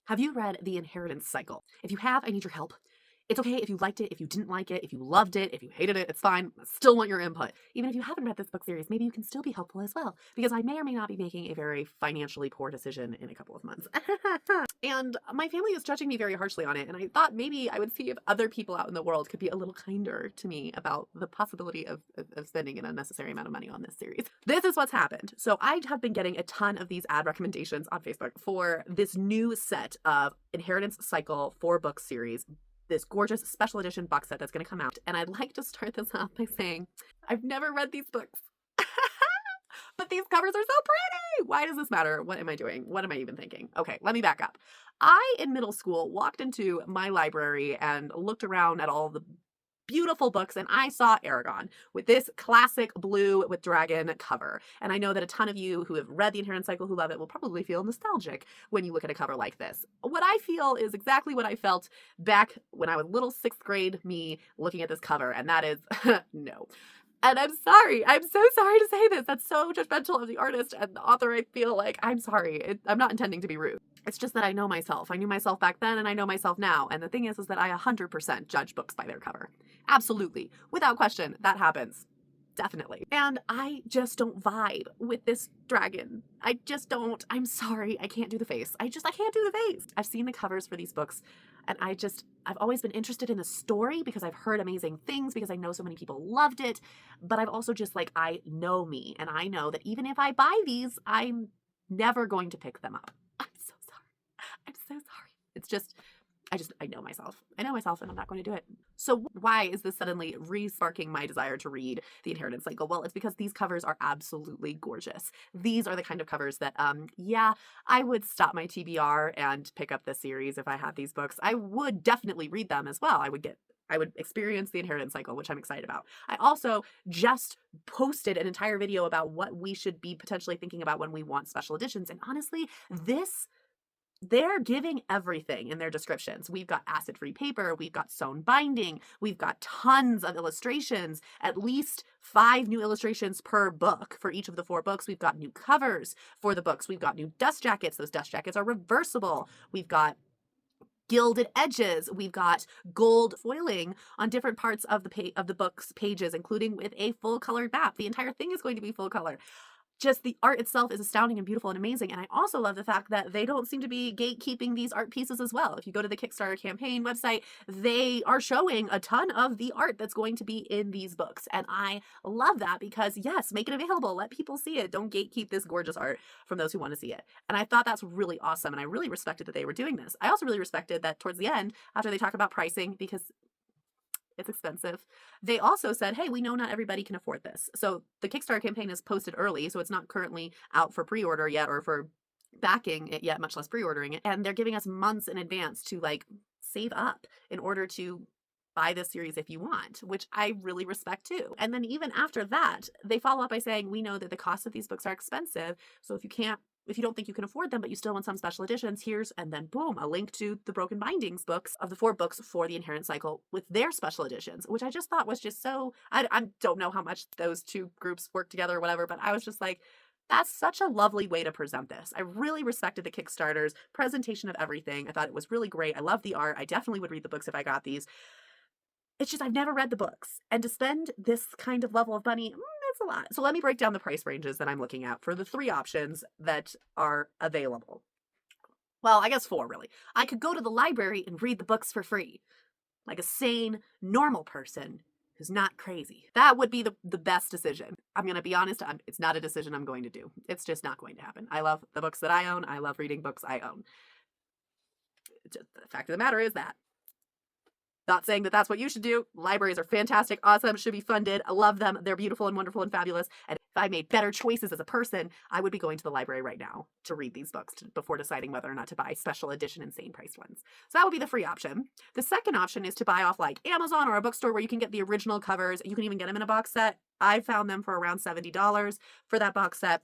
Have you read The Inheritance Cycle? If you have, I need your help. It's okay if you liked it, if you didn't like it, if you loved it, if you hated it, it's fine. I still want your input. Even if you haven't read this book series, maybe you can still be helpful as well, because I may or may not be making a very financially poor decision in a couple of months. And my family is judging me very harshly on it, and I thought maybe I would see if other people out in the world could be a little kinder to me about the possibility of spending an unnecessary amount of money on this series. This is what's happened. So I have been getting a ton of these ad recommendations on Facebook for this new set of Inheritance Cycle 4-book series, this gorgeous special edition box set that's going to come out. And I'd like to start this off by saying, I've never read these books, but these covers are so pretty. Why does this matter? What am I doing? What am I even thinking? Okay, let me back up. I, in middle school, walked into my library and looked around at all the beautiful books, and I saw Aragon with this classic blue with dragon cover. And I know that a ton of you who have read The Inheritance Cycle, who love it, will probably feel nostalgic when you look at a cover like this. What I feel is exactly what I felt back when I was little 6th grade me looking at this cover, and that is no. And I'm sorry. I'm so sorry to say this. That's so judgmental of the artist and the author. I feel like I'm sorry. I'm not intending to be rude. It's just that I know myself. I knew myself back then and I know myself now. And the thing is that I 100% judge books by their cover. Absolutely. Without question, that happens. Definitely. And I just don't vibe with this dragon. I just don't. I'm sorry. I can't do the face. I can't do the face. I've seen the covers for these books and I've always been interested in the story because I've heard amazing things, because I know so many people loved it. But I've also just I know me, and I know that even if I buy these, I'm never going to pick them up. I'm so sorry. I'm so sorry. It's just, I know myself. I know myself, and I'm not going to do it. So why is this suddenly re-sparking my desire to read The Inheritance Cycle? Well, it's because these covers are absolutely gorgeous. These are the kind of covers that, yeah, I would stop my TBR and pick up this series if I had these books. I would definitely read them as well. I would experience The Inheritance Cycle, which I'm excited about. I also just posted an entire video about what we should be potentially thinking about when we want special editions. And honestly, they're giving everything in their descriptions. We've got acid-free paper, we've got sewn binding, we've got tons of illustrations, at least 5 new illustrations per book for each of the 4 books. We've got new covers for the books. We've got new dust jackets. Those dust jackets are reversible. We've got gilded edges. We've got gold foiling on different parts of the book's pages, including with a full colored map. The entire thing is going to be full color. Just the art itself is astounding and beautiful and amazing. And I also love the fact that they don't seem to be gatekeeping these art pieces as well. If you go to the Kickstarter campaign website, they are showing a ton of the art that's going to be in these books. And I love that because, yes, make it available. Let people see it. Don't gatekeep this gorgeous art from those who want to see it. And I thought that's really awesome. And I really respected that they were doing this. I also really respected that towards the end, after they talk about pricing, because it's expensive, they also said, hey, we know not everybody can afford this. So the Kickstarter campaign is posted early, so it's not currently out for pre-order yet or for backing it yet, much less pre-ordering it. And they're giving us months in advance to save up in order to buy this series if you want, which I really respect too. And then even after that, they follow up by saying, we know that the cost of these books are expensive. So if you don't think you can afford them, but you still want some special editions, and then boom, a link to the Broken Bindings books of the 4 books for the Inheritance Cycle with their special editions, which I just thought was just so, I don't know how much those 2 groups work together or whatever, but I was just like, that's such a lovely way to present this. I really respected the Kickstarter's presentation of everything. I thought it was really great. I love the art. I definitely would read the books if I got these. It's just, I've never read the books, and to spend this kind of level of money, it's a lot. So let me break down the price ranges that I'm looking at for the 3 options that are available. Well, I guess 4 really. I could go to the library and read the books for free, like a sane, normal person who's not crazy. That would be the best decision. I'm going to be honest, it's not a decision I'm going to do. It's just not going to happen. I love the books that I own. I love reading books I own. Just, the fact of the matter is that. Not saying that that's what you should do. Libraries are fantastic, awesome, should be funded. I love them. They're beautiful and wonderful and fabulous. And if I made better choices as a person, I would be going to the library right now to read these books before deciding whether or not to buy special edition insane priced ones. So that would be the free option. The second option is to buy off Amazon or a bookstore where you can get the original covers. You can even get them in a box set. I found them for around $70 for that box set.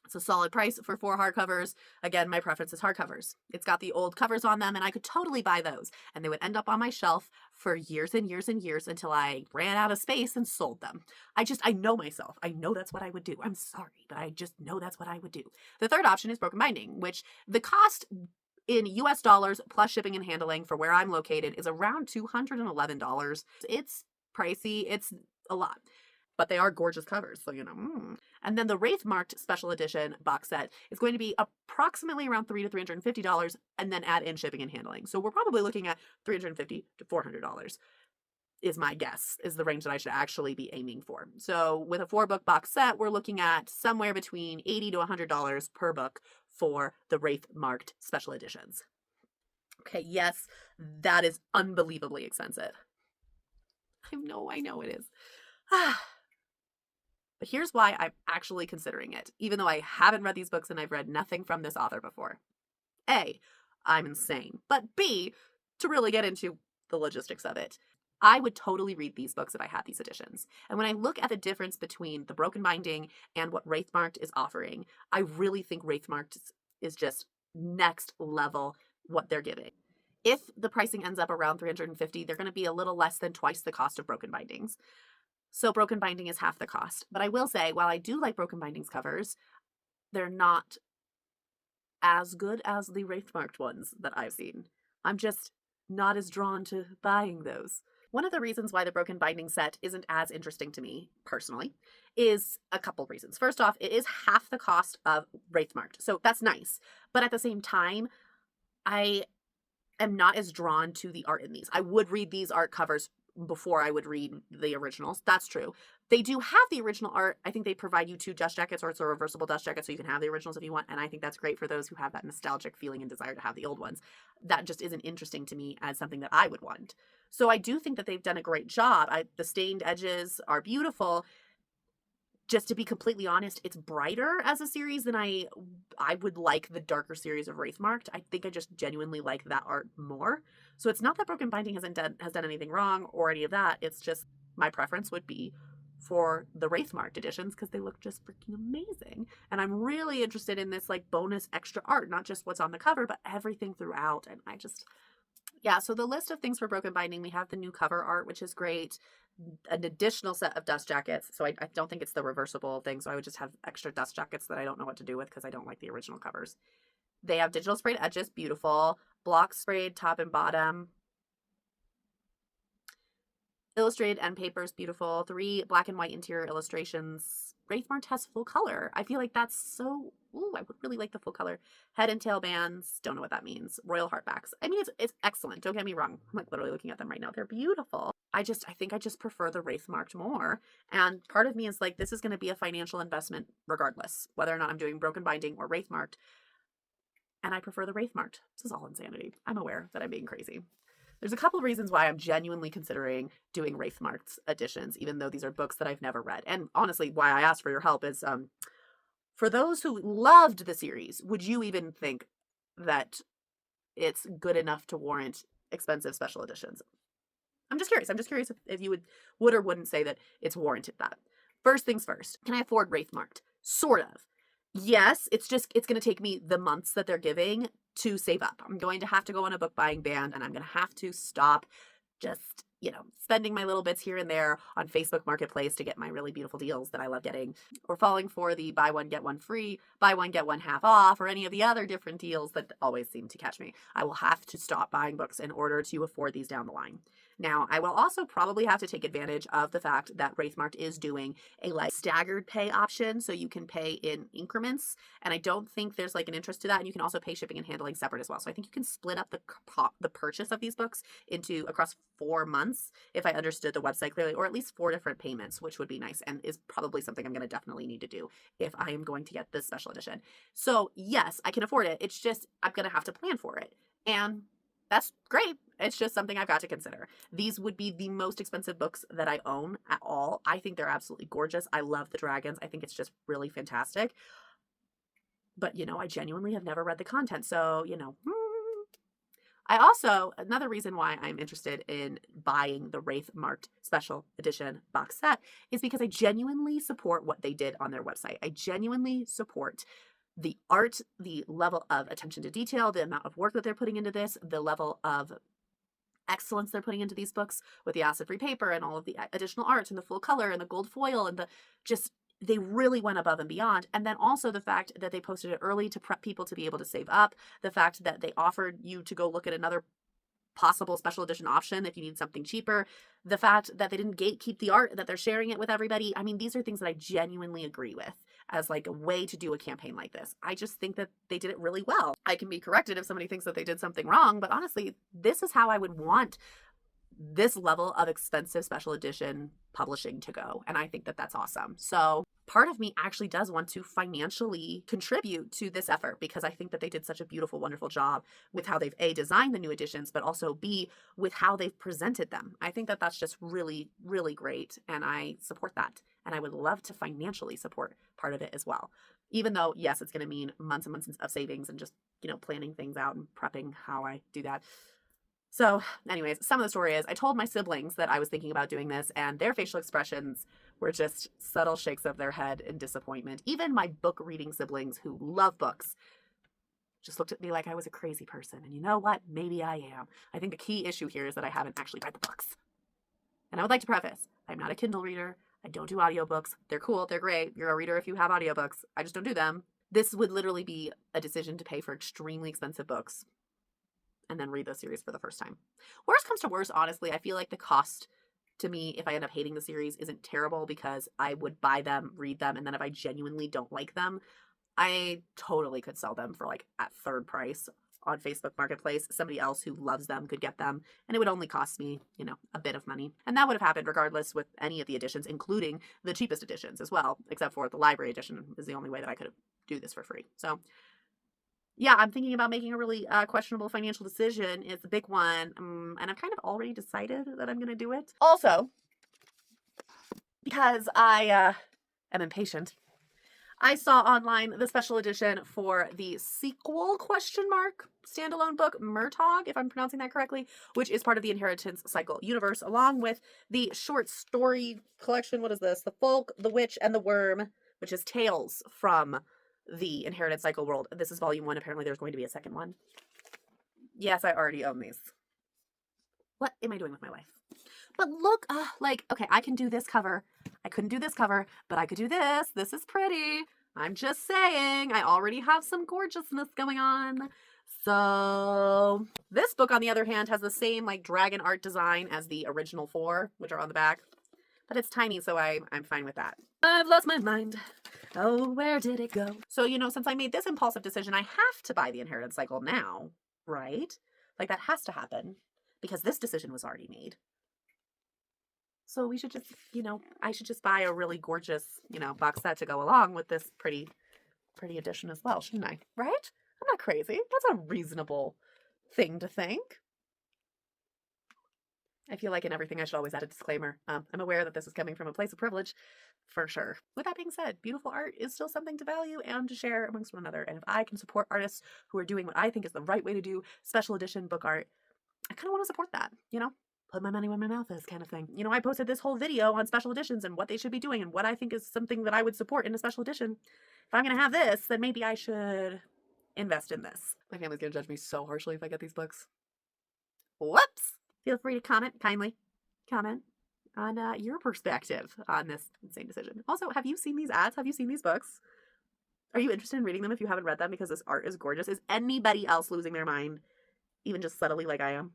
It's a solid price for 4 hardcovers. Again, my preference is hardcovers. It's got the old covers on them, and I could totally buy those. And they would end up on my shelf for years and years and years until I ran out of space and sold them. I know myself. I know that's what I would do. I'm sorry, but I just know that's what I would do. The third option is broken binding, which the cost in US dollars plus shipping and handling for where I'm located is around $211. It's pricey. It's a lot. But they are gorgeous covers, so And then the Wraithmarked special edition box set is going to be approximately around $300 to $350, and then add in shipping and handling. So we're probably looking at $350 to $400 is my guess, is the range that I should actually be aiming for. So with a 4-book box set, we're looking at somewhere between $80 to $100 per book for the Wraithmarked special editions. Okay, yes, that is unbelievably expensive. I know it is. But here's why I'm actually considering it, even though I haven't read these books and I've read nothing from this author before. A, I'm insane. But B, to really get into the logistics of it, I would totally read these books if I had these editions. And when I look at the difference between the broken binding and what Wraithmarked is offering, I really think Wraithmarked is just next level what they're giving. If the pricing ends up around $350, they're going to be a little less than twice the cost of broken bindings. So broken binding is half the cost. But I will say, while I do like broken bindings covers, they're not as good as the Wraithmarked ones that I've seen. I'm just not as drawn to buying those. One of the reasons why the broken binding set isn't as interesting to me, personally, is a couple reasons. First off, it is half the cost of Wraithmarked. So that's nice. But at the same time, I am not as drawn to the art in these. I would read these art covers before I would read the originals. That's true. They do have the original art. I think they provide you 2 dust jackets, or it's a reversible dust jacket, so you can have the originals if you want. And I think that's great for those who have that nostalgic feeling and desire to have the old ones. That just isn't interesting to me as something that I would want. So I do think that they've done a great job. The stained edges are beautiful. Just to be completely honest, it's brighter as a series than I would like the darker series of Wraithmarked. I think I just genuinely like that art more. So it's not that Broken Binding has done anything wrong or any of that. It's just my preference would be for the Wraithmarked editions because they look just freaking amazing. And I'm really interested in this like bonus extra art, not just what's on the cover, but everything throughout. And so the list of things for Broken Binding, we have the new cover art, which is great. An additional set of dust jackets. So I don't think it's the reversible thing. So I would just have extra dust jackets that I don't know what to do with because I don't like the original covers. They have digital sprayed edges, beautiful. Block sprayed top and bottom. Illustrated end papers, beautiful. 3 black and white interior illustrations. Wraithmarked has full color. I feel like that's so... Ooh, I would really like the full color. Head and tail bands. Don't know what that means. Royal heartbacks. I mean, it's excellent. Don't get me wrong. I'm like literally looking at them right now. They're beautiful. I think I just prefer the Wraithmarked more. And part of me is like, this is going to be a financial investment regardless, whether or not I'm doing Broken Binding or Wraithmarked. And I prefer the Wraithmarked. This is all insanity. I'm aware that I'm being crazy. There's a couple of reasons why I'm genuinely considering doing Wraithmarked's editions, even though these are books that I've never read. And honestly, why I asked for your help is, for those who loved the series, would you even think that it's good enough to warrant expensive special editions? I'm just curious. If you would or wouldn't say that it's warranted that. First things first, can I afford Wraithmarked? Sort of. Yes, it's going to take me the months that they're giving to save up. I'm going to have to go on a book buying ban, and I'm going to have to stop just, spending my little bits here and there on Facebook Marketplace to get my really beautiful deals that I love getting, or falling for the buy one, get one free, buy one, get one half off, or any of the other different deals that always seem to catch me. I will have to stop buying books in order to afford these down the line. Now, I will also probably have to take advantage of the fact that Wraithmarked is doing a staggered pay option, so you can pay in increments, and I don't think there's an interest to that, and you can also pay shipping and handling separate as well. So I think you can split up the purchase of these books across 4 months, if I understood the website clearly, or at least 4 different payments, which would be nice, and is probably something I'm going to definitely need to do if I am going to get this special edition. So yes, I can afford it. It's just I'm going to have to plan for it, and that's great. It's just something I've got to consider. These would be the most expensive books that I own at all. I think they're absolutely gorgeous. I love the dragons. I think it's just really fantastic. But, I genuinely have never read the content. So, another reason why I'm interested in buying the Wraithmarked special edition box set is because I genuinely support what they did on their website. I genuinely support the art, the level of attention to detail, the amount of work that they're putting into this, the level of excellence they're putting into these books with the acid-free paper and all of the additional art and the full color and the gold foil and they really went above and beyond. And then also the fact that they posted it early to prep people to be able to save up, the fact that they offered you to go look at another possible special edition option if you need something cheaper, the fact that they didn't gatekeep the art, that they're sharing it with everybody. I mean, these are things that I genuinely agree with as like a way to do a campaign like this. I just think that they did it really well. I can be corrected if somebody thinks that they did something wrong, but honestly, this is how I would want this level of expensive special edition publishing to go. And I think that that's awesome. So part of me actually does want to financially contribute to this effort because I think that they did such a beautiful, wonderful job with how they've A, designed the new editions, but also B, with how they've presented them. I think that that's just really, really great. And I support that. And I would love to financially support part of it as well. Even though, yes, it's going to mean months and months of savings and just, planning things out and prepping how I do that. So anyways, some of the story is I told my siblings that I was thinking about doing this and their facial expressions were just subtle shakes of their head in disappointment. Even my book reading siblings who love books just looked at me like I was a crazy person. And you know what? Maybe I am. I think the key issue here is that I haven't actually read the books. And I would like to preface, I'm not a Kindle reader. I don't do audiobooks. They're cool. They're great. You're a reader if you have audiobooks. I just don't do them. This would literally be a decision to pay for extremely expensive books and then read the series for the first time. Worst comes to worst, honestly, I feel like the cost to me, if I end up hating the series, isn't terrible because I would buy them, read them, and then if I genuinely don't like them, I totally could sell them for like at third price on Facebook Marketplace. Somebody else who loves them could get them, and it would only cost me, a bit of money. And that would have happened regardless with any of the editions, including the cheapest editions as well, except for the library edition is the only way that I could do this for free. So yeah, I'm thinking about making a really questionable financial decision. It's a big one. And I've kind of already decided that I'm going to do it. Also, because I am impatient, I saw online the special edition for the sequel standalone book, Murtagh, if I'm pronouncing that correctly, which is part of the Inheritance Cycle universe, along with the short story collection. What is this? The Folk, the Witch, and the Worm, which is tales from the Inherited Cycle world. This is volume 1. Apparently there's going to be a second one. Yes, I already own these. What am I doing with my life? But look, okay, I can do this cover. I couldn't do this cover, but I could do this. This is pretty. I'm just saying, I already have some gorgeousness going on. So this book, on the other hand, has the same dragon art design as the original 4, which are on the back. But it's tiny, so I'm fine with that. I've lost my mind. Oh, where did it go? So, since I made this impulsive decision, I have to buy the Inheritance Cycle now, right? That has to happen because this decision was already made. So we should just, I should just buy a really gorgeous, box set to go along with this pretty edition as well, shouldn't I? Right? I'm not crazy. That's a reasonable thing to think. I feel like in everything I should always add a disclaimer. I'm aware that this is coming from a place of privilege, for sure. With that being said, beautiful art is still something to value and to share amongst one another. And if I can support artists who are doing what I think is the right way to do special edition book art, I kind of want to support that, Put my money where my mouth is kind of thing. I posted this whole video on special editions and what they should be doing and what I think is something that I would support in a special edition. If I'm going to have this, then maybe I should invest in this. My family's going to judge me so harshly if I get these books. Whoops! Feel free to kindly comment on your perspective on this insane decision. Also, have you seen these ads? Have you seen these books? Are you interested in reading them if you haven't read them because this art is gorgeous? Is anybody else losing their mind, even just subtly like I am?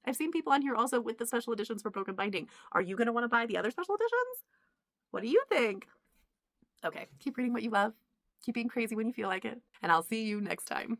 I've seen people on here also with the special editions for Broken Binding. Are you going to want to buy the other special editions? What do you think? Okay, keep reading what you love. Keep being crazy when you feel like it. And I'll see you next time.